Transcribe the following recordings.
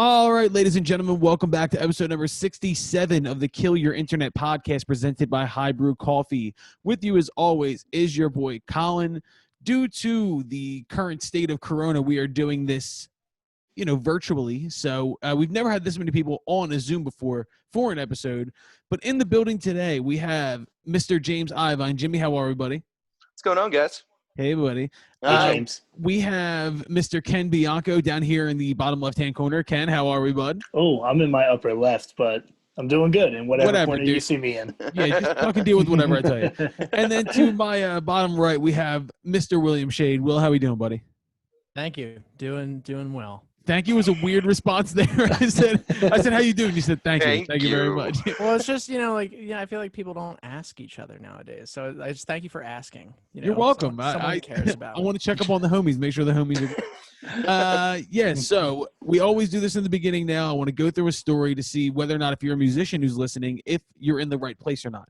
All right, ladies and gentlemen, welcome back to episode number 67 of the Kill Your Internet podcast presented by High Brew Coffee. With you, as always, is your boy Colin. Due to the current state of Corona, we are doing this, virtually. So we've never had this many people on a Zoom before for an episode. But in the building today, we have Mr. James Ivine. Jimmy, how are we, buddy? What's going on, guys? Hey, buddy. Hey, James. We have Mr. Ken Bianco down here in the bottom left-hand corner. Ken, how are we, bud? Oh, I'm in my upper left, but I'm doing good in whatever corner dude. you see me in. Yeah, just fucking deal with whatever I tell you. And then to my bottom right, we have Mr. William Shade. Will, how are you doing, buddy? Thank you. Doing well. Thank you was a weird response there. I said, how you doing? You said, thank you. Thank you very much. Well, it's just, I feel like people don't ask each other nowadays. So I just thank you for asking. You're welcome. Someone cares about I want to check up on the homies, make sure the homies are so we always do this in the beginning now. I want to go through a story to see whether or not, if you're a musician who's listening, if you're in the right place or not.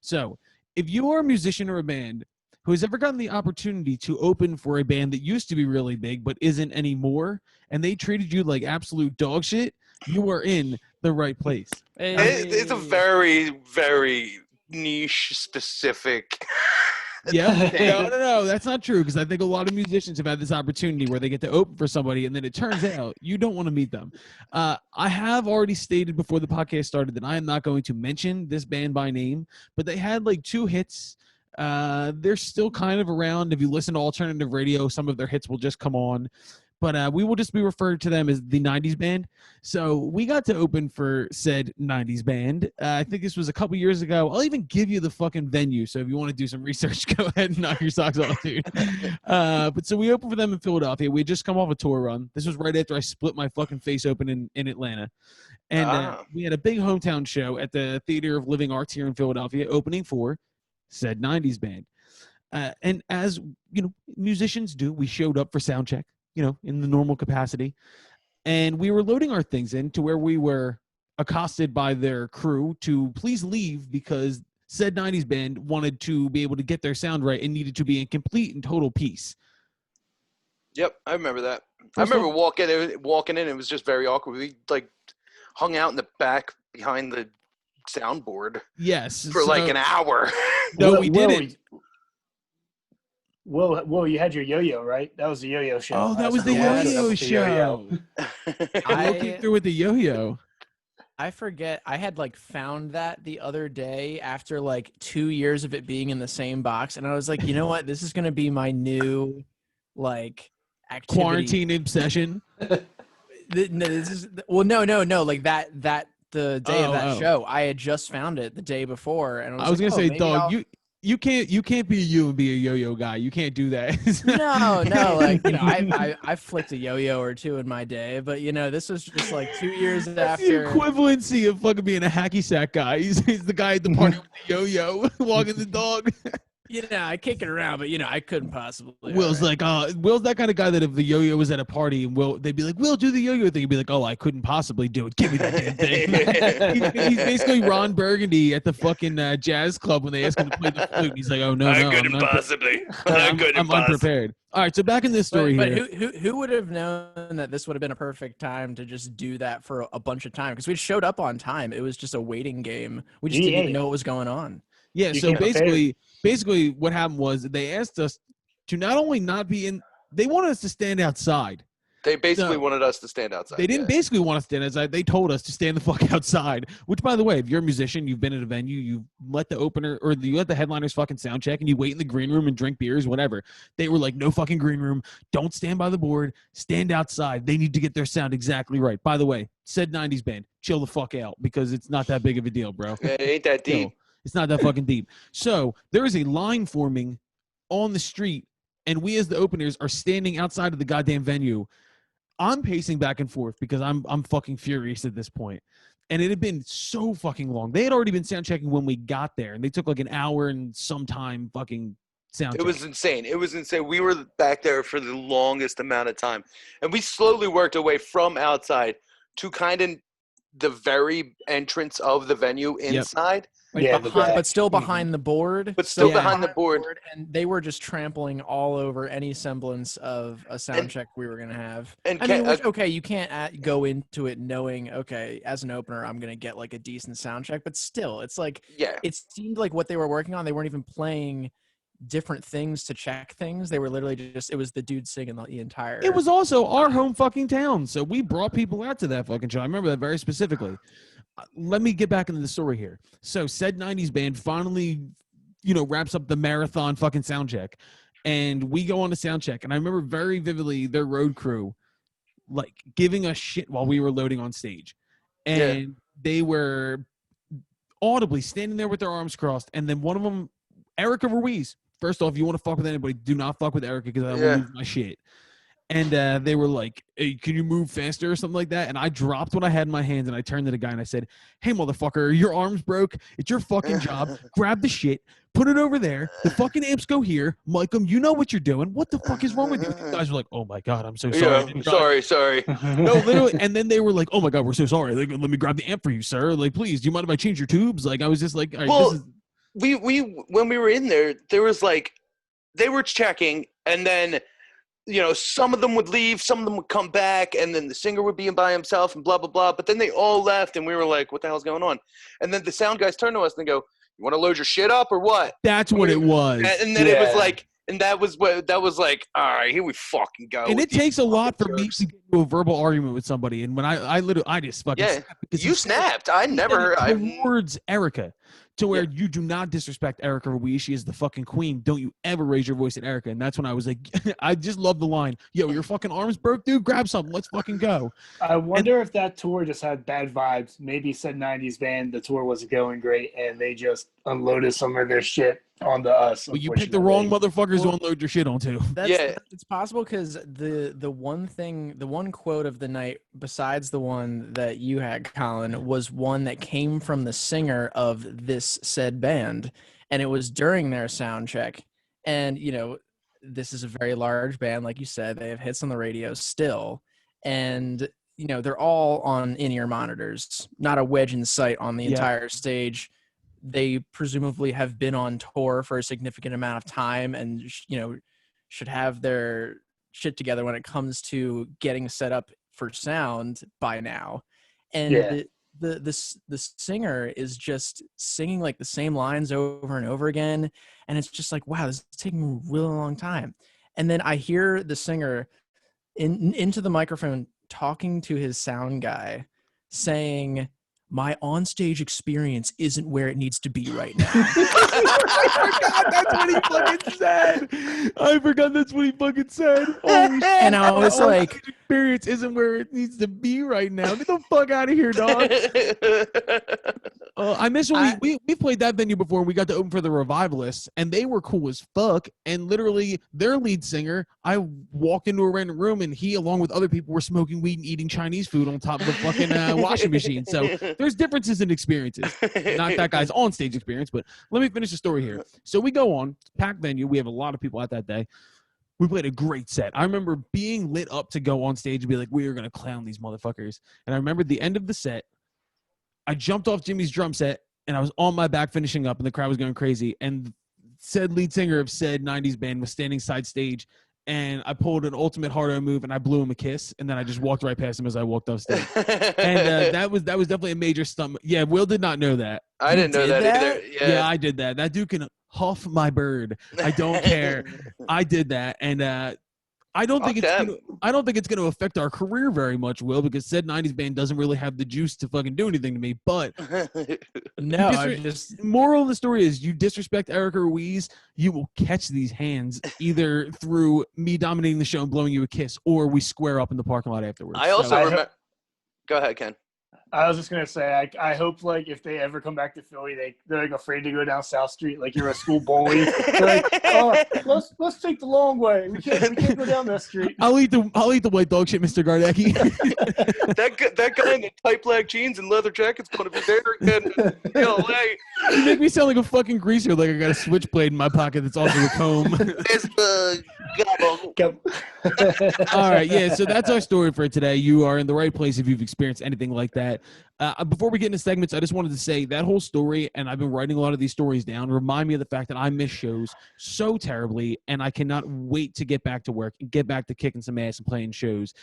So if you are a musician or a band who has ever gotten the opportunity to open for a band that used to be really big but isn't anymore, and they treated you like absolute dog shit, you are in the right place. Hey. It's a very, very niche specific. Yeah, no, that's not true, because I think a lot of musicians have had this opportunity where they get to open for somebody, and then it turns out you don't want to meet them. I have already stated before the podcast started that I am not going to mention this band by name, but they had like 2 hits. They're still kind of around. If you listen to alternative radio, some of their hits will just come on. But we will just be referred to them as the 90s band. So we got to open for said 90s band. I think this was a couple years ago. I'll even give you the fucking venue. So if you want to do some research, go ahead and knock your socks off, dude. But so we opened for them in Philadelphia. We had just come off a tour run. This was right after I split my fucking face open in Atlanta. And we had a big hometown show at the Theater of Living Arts here in Philadelphia, opening for said 90s band. And as, musicians do, we showed up for sound check, in the normal capacity. And we were loading our things in to where we were accosted by their crew to please leave because said 90s band wanted to be able to get their sound right and needed to be in complete and total peace. Yep, I remember that. I remember walking in. It was just very awkward. We hung out in the back behind the soundboard. Yes, for like an hour. No, we didn't. Well, you had your yo-yo, right? That was the yo-yo show. Oh, that was the yo-yo show. I came through with the yo-yo. I forget. I had found that the other day after 2 years of it being in the same box, and I was like, you know what? This is gonna be my new activity. Quarantine obsession. No. The day of that show, I had just found it the day before, and I was gonna say, dog, you can't be you and be a yo-yo guy. You can't do that. No, I flicked a yo-yo or 2 in my day, but this was just 2 years after. The equivalency of fucking being a hacky sack guy. He's the guy at the party with the yo-yo, walking the dog. I kick it around, but I couldn't possibly. Will's Will's that kind of guy that if the yo-yo was at a party and they'd be like, Will, do the yo-yo thing. He'd be like, oh, I couldn't possibly do it. Give me that damn thing. He's basically Ron Burgundy at the fucking jazz club when they ask him to play the flute. He's like, oh, no, I couldn't possibly. I'm unprepared. All right, so back in this story but here. who would have known that this would have been a perfect time to just do that for a bunch of time? Because we showed up on time. It was just a waiting game. We just didn't even know what was going on. Yeah, so basically what happened was they asked us to not only not be in, they wanted us to stand outside. They basically wanted us to stand outside. They didn't basically want us to stand outside. They told us to stand the fuck outside, which, by the way, if you're a musician, you've been at a venue, you let the opener or you let the headliners fucking sound check and you wait in the green room and drink beers, whatever. They were like, no fucking green room. Don't stand by the board. Stand outside. They need to get their sound exactly right. By the way, said 90s band, chill the fuck out because it's not that big of a deal, bro. Yeah, it ain't that deep. It's not that fucking deep. So there is a line forming on the street, and we as the openers are standing outside of the goddamn venue. I'm pacing back and forth because I'm fucking furious at this point. And it had been so fucking long. They had already been sound checking when we got there, and they took an hour and some time fucking sound check. It was insane. We were back there for the longest amount of time. And we slowly worked our way from outside to kind of the very entrance of the venue inside. Like Yeah, but still behind the board. But still Yeah. behind the board. And they were just trampling all over any semblance of a sound check we were gonna have. And I mean, okay, you can't go into it knowing, okay, as an opener, I'm gonna get like a decent sound check, but still, it's like Yeah. it seemed like what they were working on, they weren't even playing different things to check things. They were literally just it was the dude singing the entire. It was also our home fucking town, so we brought people out to that fucking show. I remember that very specifically. Let me get back into the story here. So said 90s band finally, wraps up the marathon fucking sound check, and we go on to sound check. And I remember very vividly their road crew like giving us shit while we were loading on stage, and they were audibly standing there with their arms crossed. And then one of them, Erica Ruiz. First off, you want to fuck with anybody, do not fuck with Erica because I will lose my shit. And they were like, hey, can you move faster or something like that? And I dropped what I had in my hands and I turned to the guy and I said, hey, motherfucker, your arm's broke. It's your fucking job. Grab the shit. Put it over there. The fucking amps go here. Mic them. You know what you're doing. What the fuck is wrong with you? The guys were like, oh, my God, I'm so sorry. Yeah, sorry. No, literally. And then they were like, oh, my God, we're so sorry. Like, let me grab the amp for you, sir. Like, please, do you mind if I change your tubes? Like, I was just like, all right, well, we when we were in there was like, they were checking and then – some of them would leave, some of them would come back, and then the singer would be by himself and blah, blah, blah. But then they all left, and we were like, what the hell's going on? And then the sound guys turned to us and they go, you want to load your shit up or what? That's what it was. And then it was like, and that was like, all right, here we fucking go. And it takes a lot for me to get into a verbal argument with somebody. And when I just fucking snapped. You snapped. I never heard. Towards Erica. To where you do not disrespect Erica Ruiz. She is the fucking queen. Don't you ever raise your voice at Erica. And that's when I was like, I just love the line. Yo, your fucking arms broke, dude. Grab something. Let's fucking go. I wonder if that tour just had bad vibes. Maybe said 90s band, the tour wasn't going great, and they just unloaded some of their shit onto us. Well, you picked the wrong motherfuckers to unload your shit onto. It's possible because the one quote of the night, besides the one that you had, Colin, was one that came from the singer of this said band, and it was during their sound check. And this is a very large band, like you said. They have hits on the radio still, and they're all on in-ear monitors, not a wedge in sight on the entire stage. They presumably have been on tour for a significant amount of time and, should have their shit together when it comes to getting set up for sound by now. And the singer is just singing like the same lines over and over again. And it's just like, wow, this is taking a really long time. And then I hear the singer into the microphone talking to his sound guy saying, my onstage experience isn't where it needs to be right now. I forgot that's what he fucking said. I forgot that's what he fucking said. Holy shit. And I was like, experience isn't where it needs to be right now. Get the fuck out of here, dog. I miss when we played that venue before. We got to open for the Revivalists, and they were cool as fuck. And literally, their lead singer, I walked into a random room, and he, along with other people, were smoking weed and eating Chinese food on top of the fucking washing machine. So there's differences in experiences. Not that guy's on-stage experience, but let me finish the story here. So we go on, packed venue. We have a lot of people at that day. We played a great set. I remember being lit up to go on stage and be like, we are going to clown these motherfuckers. And I remember the end of the set, I jumped off Jimmy's drum set, and I was on my back finishing up, and the crowd was going crazy. And said lead singer of said 90s band was standing side stage, and I pulled an ultimate hard-on move, and I blew him a kiss, and then I just walked right past him as I walked off stage. And that was definitely a major stunt. Yeah, Will did not know that. I didn't know that either. Yeah, I did that. That dude can huff my bird. I don't care. I did that, and I don't think it's gonna affect our career very much, Will, because said 90s band doesn't really have the juice to fucking do anything to me. But no, moral of the story is, you disrespect Erica Ruiz, you will catch these hands either through me dominating the show and blowing you a kiss, or we square up in the parking lot afterwards. I also remember. Go ahead, Ken. I was just gonna say, I hope like if they ever come back to Philly, they're like afraid to go down South Street like you're a school bully. They're like, oh, let's take the long way. We can't go down that street. I'll eat the white dog shit, Mr. Gardecki. that guy in the tight black jeans and leather jacket's gonna be there again in LA. You make me sound like a fucking greaser, like I got a switchblade in my pocket that's also a comb. There's the All right, yeah, so that's our story for today. You are in the right place if you've experienced anything like that. before we get into segments, I just wanted to say that whole story, and I've been writing a lot of these stories down, remind me of the fact that I miss shows so terribly, and I cannot wait to get back to work and get back to kicking some ass and playing shows.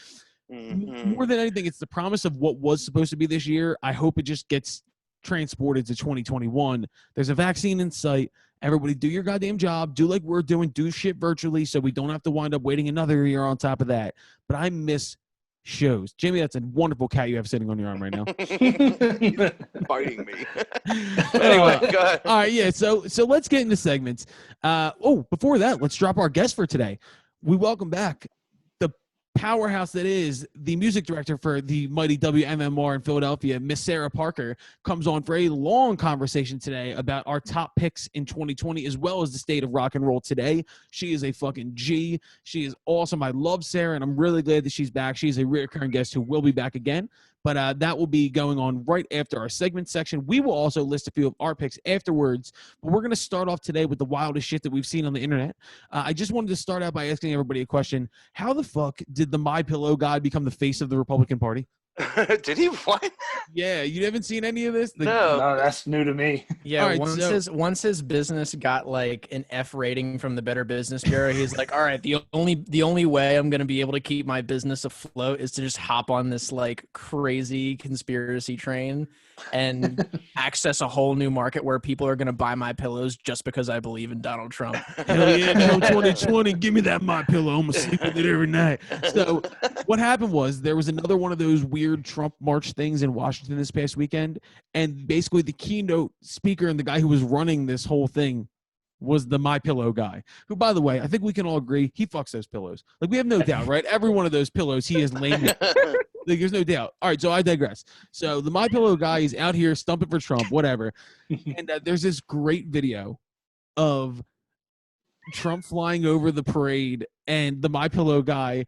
More than anything, it's the promise of what was supposed to be this year. I hope it just gets transported to 2021. There's a vaccine in sight. Everybody do your goddamn job. Do like we're doing. Do shit virtually so we don't have to wind up waiting another year on top of that. But I miss shows. Jamie, that's a wonderful cat you have sitting on your arm right now. Biting me. Anyway, go ahead. All right, yeah. So let's get into segments. Before that, let's drop our guest for today. We welcome back the powerhouse that is the music director for the mighty WMMR in Philadelphia, Miss Sarah Parker, comes on for a long conversation today about our top picks in 2020, as well as the state of rock and roll today. She is a fucking G. She is awesome. I love Sarah, and I'm really glad that she's back. She's a recurring guest who will be back again. But that will be going on right after our segment section. We will also list a few of our picks afterwards. But we're going to start off today with the wildest shit that we've seen on the internet. I just wanted to start out by asking everybody a question. How the fuck did the MyPillow guy become the face of the Republican Party? Did he? What? Yeah, you haven't seen any of this? No. No, that's new to me. Yeah, All right, once his business got like an F rating from the Better Business Bureau, he's like, all right, the only way I'm gonna be able to keep my business afloat is to just hop on this like crazy conspiracy train and access a whole new market where people are gonna buy my pillows just because I believe in Donald Trump. Hell yeah, no 2020. Give me that MyPillow. I'm gonna sleep with it every night. So what happened was there was another one of those weird Trump march things in Washington this past weekend, and basically the keynote speaker and the guy who was running this whole thing was the MyPillow guy, who, by the way, I think we can all agree he fucks those pillows. Like, we have no doubt, right? Every one of those pillows he is lame with. Like, there's no doubt. All right, so I digress. So the MyPillow guy is out here stumping for Trump, whatever. And there's this great video of Trump flying over the parade, and the MyPillow guy,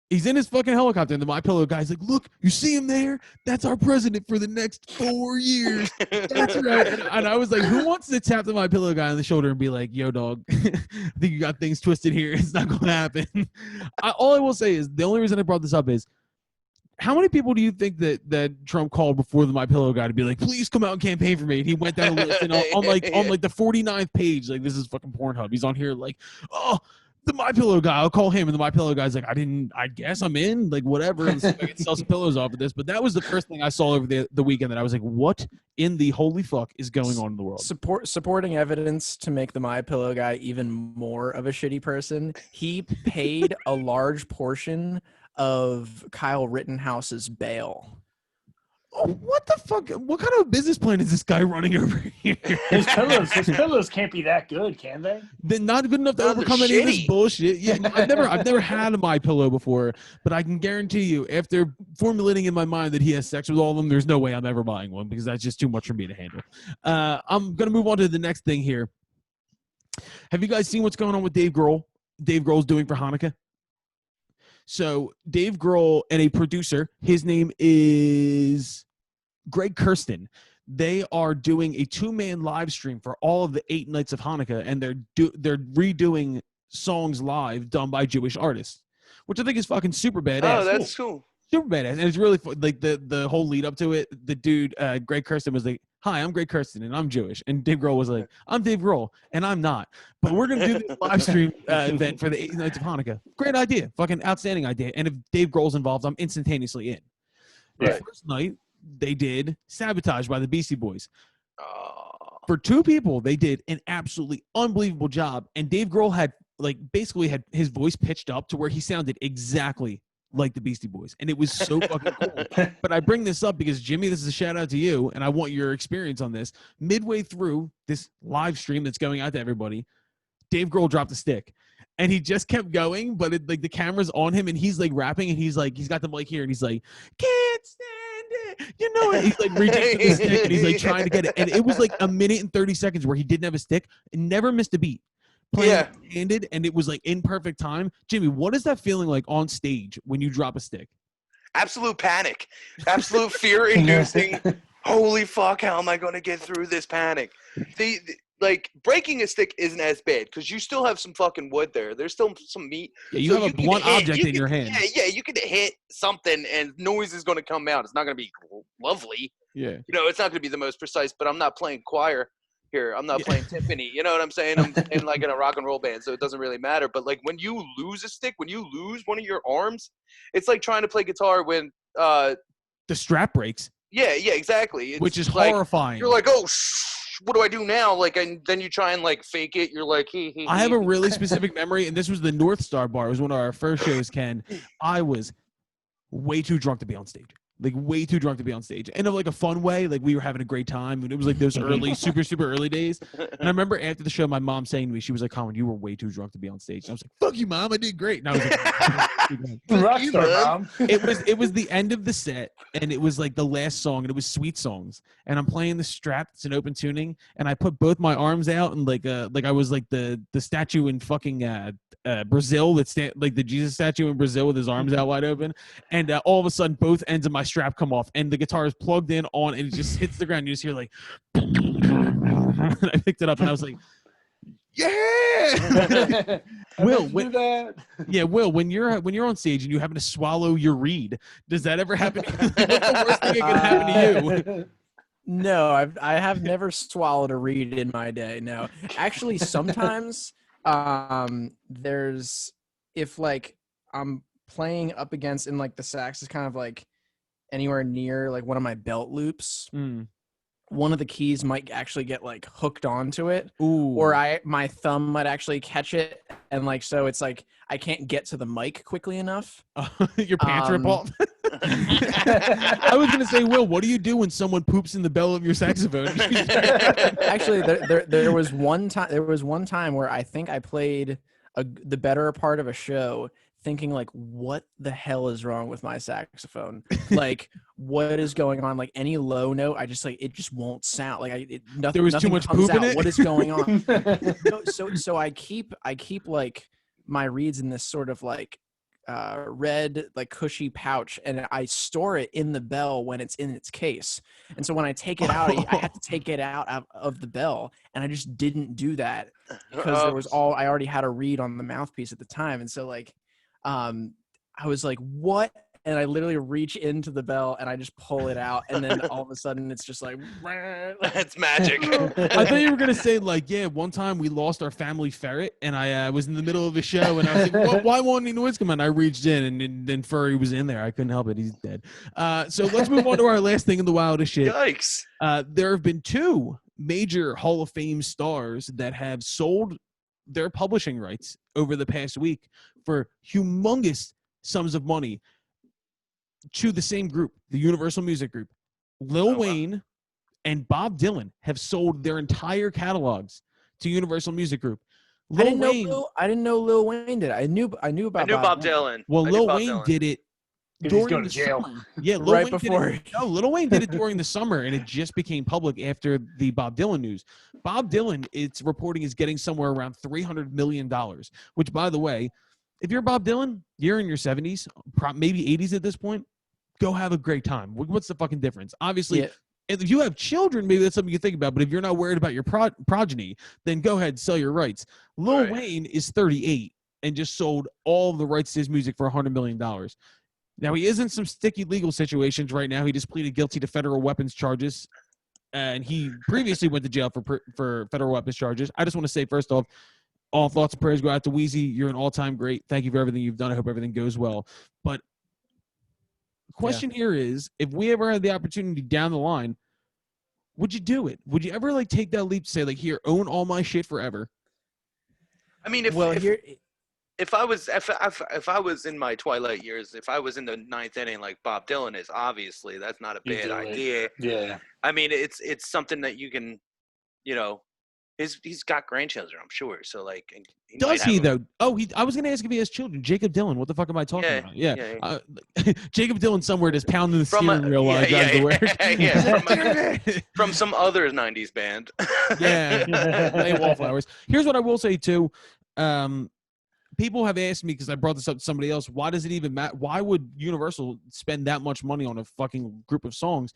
he's in his fucking helicopter, and the MyPillow guy's like, look, you see him there? That's our president for the next 4 years. That's right. And I was like, who wants to tap the MyPillow guy on the shoulder and be like, yo, dog, I think you got things twisted here. It's not going to happen. All I will say is, the only reason I brought this up is, how many people do you think that Trump called before the MyPillow guy to be like, please come out and campaign for me? And he went down a list, and on the 49th page, like, this is fucking Pornhub. He's on here like, oh, the MyPillow guy, I'll call him. And the MyPillow guy's like, I guess I'm in, like, whatever. And so I can sell some pillows off of this. But that was the first thing I saw over the weekend that I was like, what in the holy fuck is going on in the world? Supporting evidence to make the MyPillow guy even more of a shitty person. He paid a large portion of Kyle Rittenhouse's bail. Oh, what the fuck? What kind of business plan is this guy running over here? His pillows can't be that good, can they? They're not good enough to overcome any of this bullshit. Yeah, I've never had a MyPillow before, but I can guarantee you, after formulating in my mind that he has sex with all of them, there's no way I'm ever buying one, because that's just too much for me to handle. I'm gonna move on to the next thing here. Have you guys seen what's going on with Dave Grohl? Dave Grohl's doing for Hanukkah. So Dave Grohl and a producer, his name is Greg Kirsten. They are doing a 2-man live stream for all of the 8 nights of Hanukkah, and they're redoing songs live done by Jewish artists, which I think is fucking super badass. Oh, that's cool. Super badass, and it's really fun. Like the whole lead up to it. The dude, Greg Kirsten, was like, "Hi, I'm Greg Kirsten, and I'm Jewish." And Dave Grohl was like, "I'm Dave Grohl, and I'm not. But we're gonna do this live stream event for the 8 nights of Hanukkah." Great idea, fucking outstanding idea. And if Dave Grohl's involved, I'm instantaneously in. Right. The first night they did "Sabotage" by the Beastie Boys. Oh. For 2 people, they did an absolutely unbelievable job, and Dave Grohl had basically had his voice pitched up to where he sounded exactly like the Beastie Boys, and it was so fucking cool. But I bring this up because, Jimmy, this is a shout out to you, and I want your experience on this. Midway through this live stream that's going out to everybody, Dave Grohl dropped a stick, and he just kept going, but the camera's on him, and he's like rapping, and he's got the mic here, and he's like, "Can't stand it," you know, and he's like reaching for the stick, and he's like trying to get it, and it was like a minute and 30 seconds where he didn't have a stick and never missed a beat. Playing handed, and it was like in perfect time. Jimmy, what is that feeling like on stage when you drop a stick? Absolute panic. Absolute fear-inducing. Holy fuck, how am I going to get through this panic? like breaking a stick isn't as bad because you still have some fucking wood there. There's still some meat. Yeah, you So have a can blunt hit- object you in your can- hand. Yeah, you can hit something and noise is going to come out. It's not going to be lovely. Yeah. It's not going to be the most precise, but I'm not playing choir here. I'm not Yeah. playing timpani. You know what I'm saying? I'm playing like in a rock and roll band, so it doesn't really matter. But like when you lose a stick, when you lose one of your arms, it's like trying to play guitar when The strap breaks, yeah, exactly. It's which is like, horrifying. you're like, oh, what do I do now? Like, and then you try and like fake it. You're like, I have a really specific memory, and this was the North Star Bar. It was one of our first shows, Ken. I was way too drunk to be on stage. Like, way too drunk to be on stage. And in like a fun way, like we were having a great time. And it was like those early, super early days. And I remember after the show, my mom saying to me, she was like, Colin, you were way too drunk to be on stage. And I was like, fuck you, Mom. I did great. And I was like, Rockstar, Mom. it was the end of the set, and it was like the last song, and it was Sweet Songs. And I'm playing the strap. It's an open tuning. And I put both my arms out, and like I was like the statue in fucking Brazil, like the Jesus statue in Brazil with his arms out wide open. And all of a sudden, both ends of my strap come off, and the guitar is plugged in on, and it just hits the ground. You just hear like, and I picked it up, and I was like, yeah. Will, do that. Yeah, Will, when you're on stage and you happen to swallow your reed, does that ever happen? What's the worst thing that can happen to you? No, I have never swallowed a reed in my day. No, actually, sometimes there's if like I'm playing up against and like the sax is kind of like anywhere near like one of my belt loops. One of the keys might actually get like hooked onto it. Ooh. Or my thumb might actually catch it, and like so it's like I can't get to the mic quickly enough. Your pants rip off. I was gonna say, Will, what do you do when someone poops in the bell of your saxophone? Actually, there was one time. There was one time where I think I played the better part of a show, thinking like, what the hell is wrong with my saxophone? Like, what is going on? Like any low note, I just like it just won't sound like nothing. There was too nothing much comes poop in out. it? What is going on? No, so I keep like my reeds in this sort of like red like cushy pouch, and I store it in the bell when it's in its case. And so when I take it out, I have to take it out of the bell, and I just didn't do that because I already had a reed on the mouthpiece at the time, and so like I was like, what? And I literally reach into the bell and I just pull it out, and then all of a sudden it's just like it's magic. I thought you were gonna say like, yeah, one time we lost our family ferret, and I was in the middle of a show, and I was like, why won't any noise come out? And I reached in, and then Furry was in there. I couldn't help it. He's dead. So let's move on to our last thing in the wildest shit. Yikes! There have been two major Hall of Fame stars that have sold their publishing rights over the past week for humongous sums of money to the same group, the Universal Music Group. Lil Wayne and Bob Dylan have sold their entire catalogs to Universal Music Group. I didn't know Lil Wayne did. I knew about Bob Dylan. Well, Lil Wayne did it during the jail. summer. Yeah, Right before. Lil Wayne did it during the summer, and it just became public after the Bob Dylan news. Bob Dylan, it's reporting, is getting somewhere around $300 million, which, by the way, if you're Bob Dylan, you're in your 70s, maybe 80s at this point, go have a great time. What's the fucking difference? Obviously, if you have children, maybe that's something you think about, but if you're not worried about your progeny, then go ahead and sell your rights. Lil Wayne is 38 and just sold all the rights to his music for $100 million. Now, he is in some sticky legal situations right now. He just pleaded guilty to federal weapons charges, and he previously went to jail for federal weapons charges. I just want to say, first off, all thoughts and prayers go out to Wheezy. You're an all-time great. Thank you for everything you've done. I hope everything goes well. But the question here is, if we ever had the opportunity down the line, would you do it? Would you ever like take that leap to say, like, here, own all my shit forever? I mean, if I was in my twilight years, if I was in the ninth inning like Bob Dylan is, obviously that's not a bad idea. Yeah. I mean, it's something that you can, he's got grandchildren, I'm sure. So like, does he though? Oh, I was gonna ask if he has children. Jacob Dylan. What the fuck am I talking about? Yeah. Jacob Dylan somewhere just pounding the steering wheel while he drives to work. From some other '90s band. Playing Wallflowers. Here's what I will say too. People have asked me, because I brought this up to somebody else, why does it even matter? Why would Universal spend that much money on a fucking group of songs?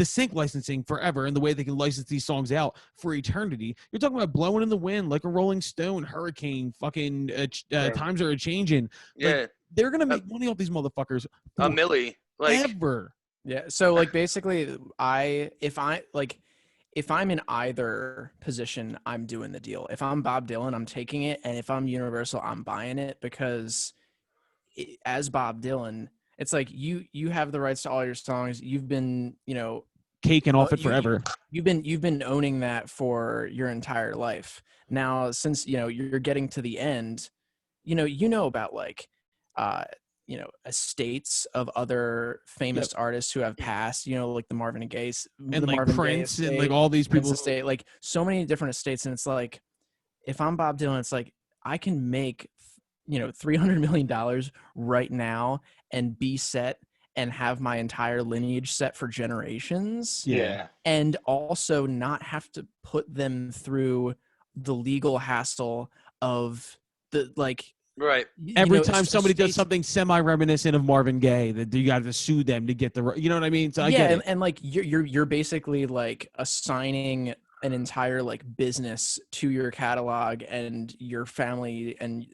the sync licensing forever and the way they can license these songs out for eternity. You're talking about blowing in the wind like a Rolling Stone, Hurricane, fucking times are changing. Yeah, Like, they're gonna make money off these motherfuckers. a milli. Like, Ever. Yeah. So like basically, if I'm in either position, I'm doing the deal. If I'm Bob Dylan, I'm taking it, and if I'm Universal, I'm buying it because as Bob Dylan, it's like you have the rights to all your songs. You've been, Caking off it forever. You've been owning that for your entire life. Now, since you're getting to the end, about like estates of other famous artists who have passed, like the Marvin and Gaye and like Prince and like all these people estate, like so many different estates. And it's like, if I'm Bob Dylan, it's like I can make $300 million right now and be set and have my entire lineage set for generations. Yeah. And also not have to put them through the legal hassle of the right. Every time somebody does something semi-reminiscent of Marvin Gaye, that you got to sue them to get the, you know what I mean? So I get it. And like you're basically like assigning an entire like business to your catalog, and your family and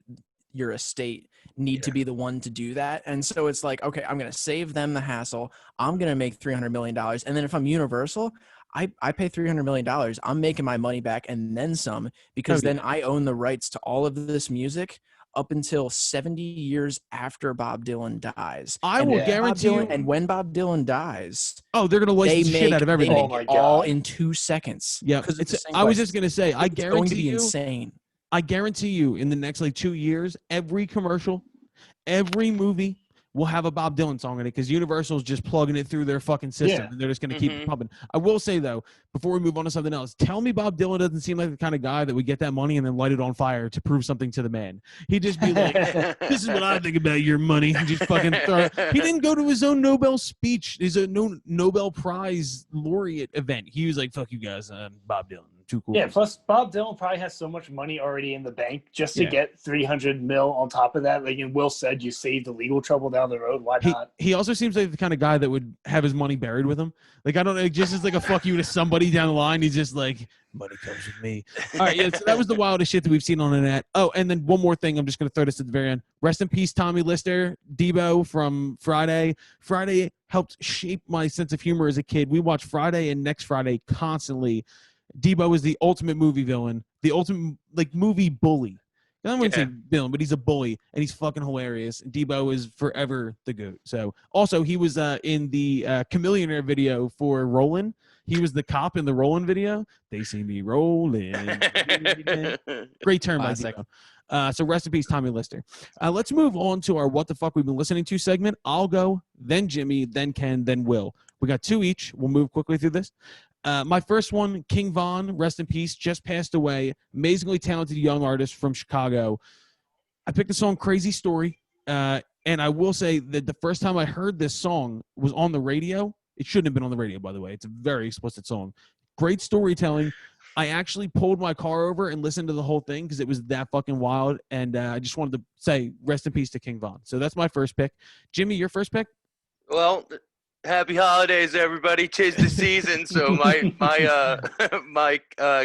your estate need to be the one to do that. And so it's like, okay, I'm going to save them the hassle. I'm going to make $300 million. And then if I'm Universal, I pay $300 million. I'm making my money back and then some, because then I own the rights to all of this music up until 70 years after Bob Dylan dies. I will guarantee you. And when Bob Dylan dies, they're going to license the shit out of everything. They make it all in 2 seconds. Yeah. I was just going to say, I guarantee going to be insane. I guarantee you in the next 2 years, every commercial, every movie will have a Bob Dylan song in it, because Universal's just plugging it through their fucking system, and they're just going to keep it pumping. I will say, though, before we move on to something else, tell me Bob Dylan doesn't seem like the kind of guy that would get that money and then light it on fire to prove something to the man. He'd just be like, this is what I think about your money. And just fucking throw it. He didn't go to his own Nobel speech, his own Nobel Prize laureate event. He was like, fuck you guys, I'm Bob Dylan. Too cool. Yeah, plus Bob Dylan probably has so much money already in the bank just to get 300 mil on top of that. Like, and Will said, you save the legal trouble down the road. Why not? He also seems like the kind of guy that would have his money buried with him. Like, I don't know, just as like a fuck you to somebody down the line. He's just like, money comes with me. All right, yeah, so that was the wildest shit that we've seen on the net. Oh, and then one more thing. I'm just going to throw this at the very end. Rest in peace, Tommy Lister, Debo from Friday. Friday helped shape my sense of humor as a kid. We watched Friday and Next Friday constantly. Debo is the ultimate movie villain, the ultimate movie bully. I wouldn't say villain, but he's a bully, and he's fucking hilarious. And Debo is forever the GOAT. So also he was in the Chameleonaire video for Rollin'. He was the cop in the Rollin' video. They see me rolling. Great term by Debo. So rest in peace, Tommy Lister. Let's move on to our What the Fuck We've Been Listening To segment. I'll go, then Jimmy, then Ken, then Will. We got 2 each. We'll move quickly through this. My first one, King Von, rest in peace, just passed away. Amazingly talented young artist from Chicago. I picked the song Crazy Story, and I will say that the first time I heard this song was on the radio. It shouldn't have been on the radio, by the way. It's a very explicit song. Great storytelling. I actually pulled my car over and listened to the whole thing because it was that fucking wild, and I just wanted to say rest in peace to King Von. So that's my first pick. Jimmy, your first pick? Well, happy holidays, everybody. 'Tis the season. So my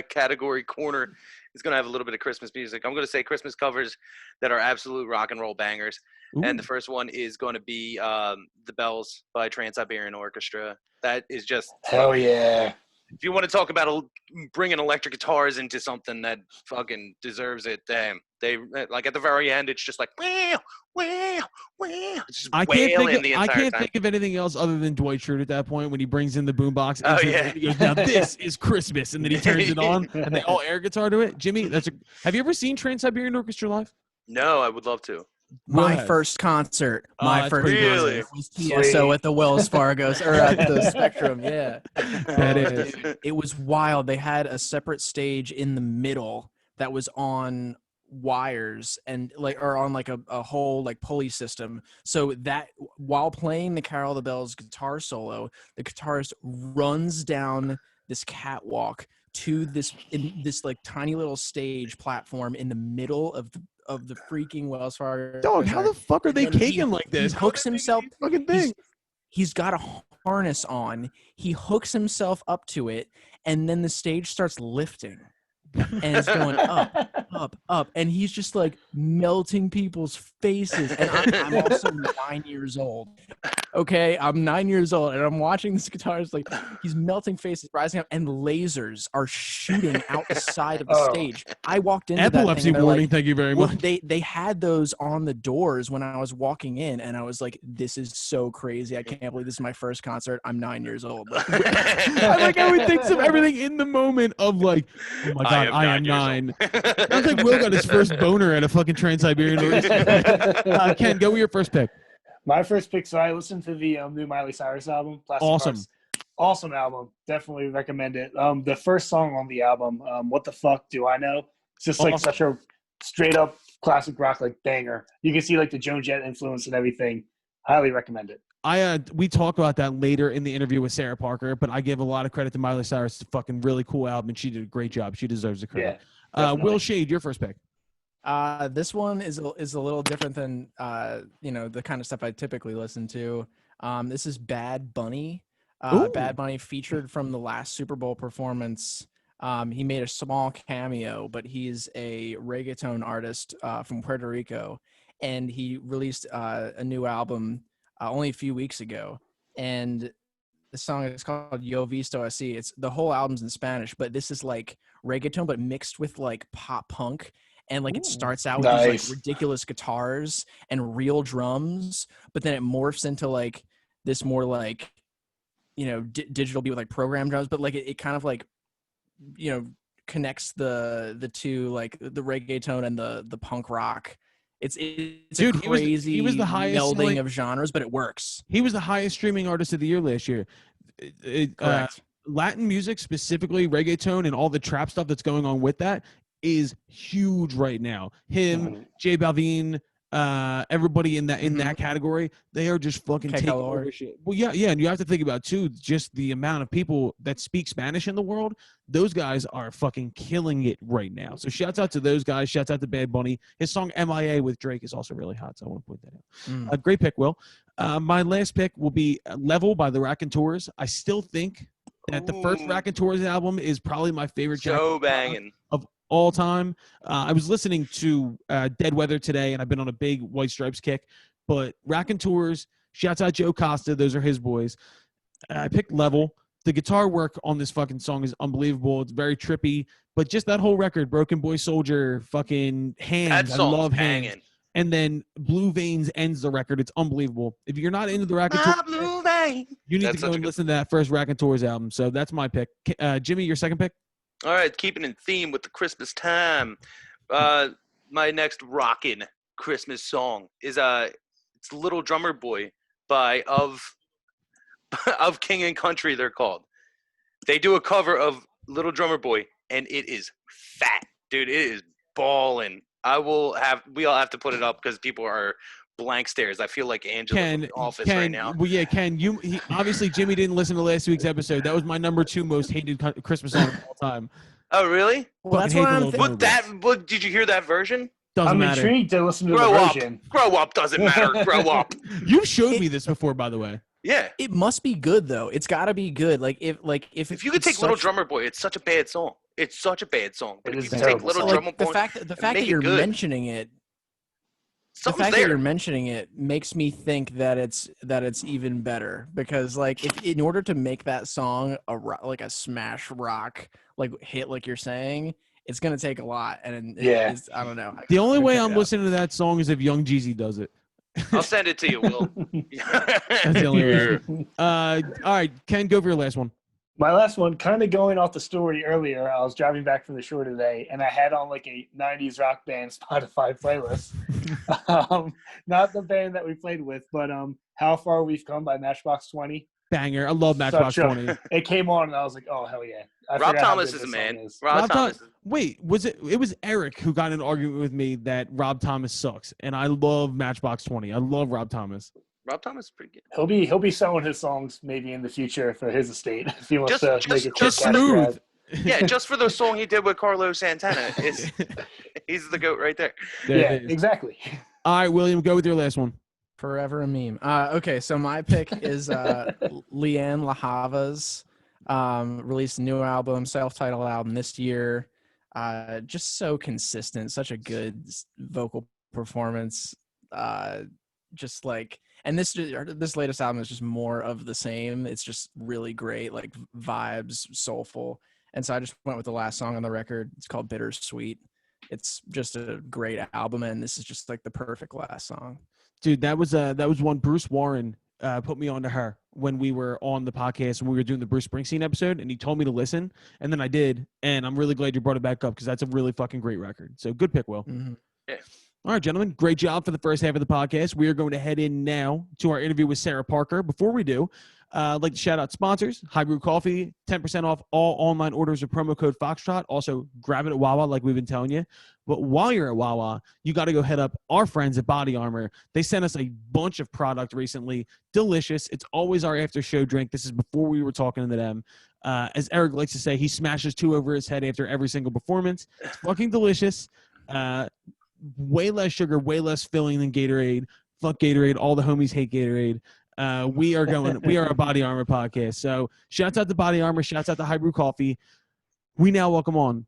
category corner is going to have a little bit of Christmas music. I'm going to say Christmas covers that are absolute rock and roll bangers. Ooh. And the first one is going to be The Bells by Trans-Siberian Orchestra. That is just hell yeah. If you want to talk about bringing electric guitars into something that fucking deserves it, damn. They like at the very end, it's just like it's just I can't think of anything else other than Dwight Schrute at that point when he brings in the boombox. Oh yeah, he goes, now this is Christmas, and then he turns it on, and they all air guitar to it. Jimmy, have you ever seen Trans-Siberian Orchestra live? No, I would love to. My first concert. My first really? concert was TSO at the Wells Fargo's or at the Spectrum. Yeah, that is. It was wild. They had a separate stage in the middle that was on wires and or on a whole pulley system, so that while playing the Carol of the Bells guitar solo, the guitarist runs down this catwalk to this tiny little stage platform in the middle of the freaking Wells Fargo. Dog, how the fuck are they caking like this? He hooks himself. Fucking thing. he's got a harness on. He hooks himself up to it, and then the stage starts lifting. And it's going up, up, up, and he's just like melting people's faces. And I'm also 9 years old. Okay, I'm 9 years old, and I'm watching this guitarist, like, he's melting faces, rising up, and lasers are shooting out the side of the stage. I walked into Epilepsy that thing, warning, like, thank you very well, much. they had those on the doors when I was walking in, and I was like, this is so crazy. I can't believe this is my first concert. I'm 9 years old. Like, I like how he thinks of everything in the moment of like, oh my God, I am 9. Sounds like Will got his first boner at a fucking Trans-Siberian race. Ken, go with your first pick. My first pick, so I listened to the new Miley Cyrus album. Plastic Awesome. Hearts. Awesome album. Definitely recommend it. The first song on the album, What the Fuck Do I Know? It's just like such a straight up classic rock, like banger. You can see like the Joan Jett influence and everything. Highly recommend it. We talk about that later in the interview with Sarah Parker, but I give a lot of credit to Miley Cyrus. It's a fucking really cool album, and she did a great job. She deserves the credit. Yeah, Will Shade, your first pick. This one is a little different than the kind of stuff I typically listen to. This is Bad Bunny. Bad Bunny featured from the last Super Bowl performance. He made a small cameo, but he's a reggaeton artist from Puerto Rico, and he released a new album only a few weeks ago. And the song is called Yo Visto Así. It's the whole album's in Spanish, but this is like reggaeton, but mixed with like pop punk. And like it starts out with these like ridiculous guitars and real drums, but then it morphs into like this more like, digital beat with like program drums, but like it kind of like, connects the two, like the reggaeton and the punk rock. It's Dude, a crazy he was the highest melding of genres, but it works. He was the highest streaming artist of the year last year. Correct. Latin music, specifically reggaeton and all the trap stuff that's going on with that, is huge right now. Him, J Balvin, everybody in that category, they are just fucking taking over shit. Well, yeah, and you have to think about too, just the amount of people that speak Spanish in the world. Those guys are fucking killing it right now. So shouts out to those guys. Shouts out to Bad Bunny. His song MIA with Drake is also really hot, so I want to point that out. Great pick, Will. My last pick will be Level by the Raconteurs. I still think that the first Raconteurs album is probably my favorite. So banging. Of all time. I was listening to Dead Weather today, and I've been on a big White Stripes kick. But Raconteurs, shouts out Joe Costa. Those are his boys. I picked Level. The guitar work on this fucking song is unbelievable. It's very trippy. But just that whole record, Broken Boy Soldier, fucking Hands. I love Hands. And then Blue Veins ends the record. It's unbelievable. If you're not into the Raconteurs, you need to go and listen to that first Raconteurs album. So that's my pick. Jimmy, your second pick? All right, keeping in theme with the Christmas time. My next rockin' Christmas song is it's Little Drummer Boy by of King and Country, they're called. They do a cover of Little Drummer Boy, and it is fat, dude. It is ballin'. We'll have to put it up because people are blank stares. I feel like Angela in the office right now. Well, yeah, Ken, obviously Jimmy didn't listen to last week's episode. That was my number 2 most hated Christmas song of all time. Oh, really? Well, that's what I'm thinking. Did you hear that version? Doesn't matter. I'm intrigued to listen to the version. Grow up. Doesn't matter. Grow up. You showed me this before, by the way. Yeah. It must be good though. It's got to be good. If you could take Little Drummer Boy, it's such a bad song. It's such a bad song. But if you could take Little Drummer Boy, the fact that you're mentioning it, that you're mentioning it makes me think that it's even better, because like if in order to make that song a smash rock hit like you're saying, it's gonna take a lot, and I don't know. The only way I'm listening to that song is if Young Jeezy does it. I'll send it to you, Will. That's the only way. All right, Ken, go for your last one. My last one, kind of going off the story earlier, I was driving back from the shore today, and I had on like a 90s rock band Spotify playlist. Not the band that we played with, but How Far We've Come by Matchbox 20. Banger. I love Matchbox 20. It came on, and I was like, oh, hell yeah. Rob Thomas is a man. Rob Thomas. Wait, it was Eric who got in an argument with me that Rob Thomas sucks, and I love Matchbox 20. I love Rob Thomas. Rob Thomas is pretty good. He'll be selling his songs maybe in the future for his estate if he wants to make a quick smooth. Yeah, just for the song he did with Carlos Santana. He's the GOAT right there. Yeah, exactly. All right, William, go with your last one. Forever a meme. Okay, so my pick is Leanne LaHava's released a new album, self-titled album this year. Just so consistent, such a good vocal performance. Just like, and this latest album is just more of the same. It's just really great, like vibes, soulful. And so I just went with the last song on the record. It's called Bittersweet. It's just a great album, and this is just like the perfect last song. Dude, that was one Bruce Warren put me onto her when we were on the podcast and we were doing the Bruce Springsteen episode, and he told me to listen, and then I did, and I'm really glad you brought it back up because that's a really fucking great record. So good pick, Will. Mm-hmm. Yeah. All right, gentlemen, great job for the first half of the podcast. We are going to head in now to our interview with Sarah Parker. Before we do, I'd like to shout out sponsors. High Brew Coffee, 10% off all online orders with promo code Foxtrot. Also, grab it at Wawa like we've been telling you. But while you're at Wawa, you got to go head up our friends at Body Armor. They sent us a bunch of product recently. Delicious. It's always our after show drink. This is before we were talking to them. As Eric likes to say, he smashes 2 over his head after every single performance. It's fucking delicious. Way less sugar, way less filling than Gatorade. Fuck Gatorade. All the homies hate Gatorade. We are a Body Armor podcast. So shouts out to Body Armor. Shouts out to High Brew Coffee. We now welcome on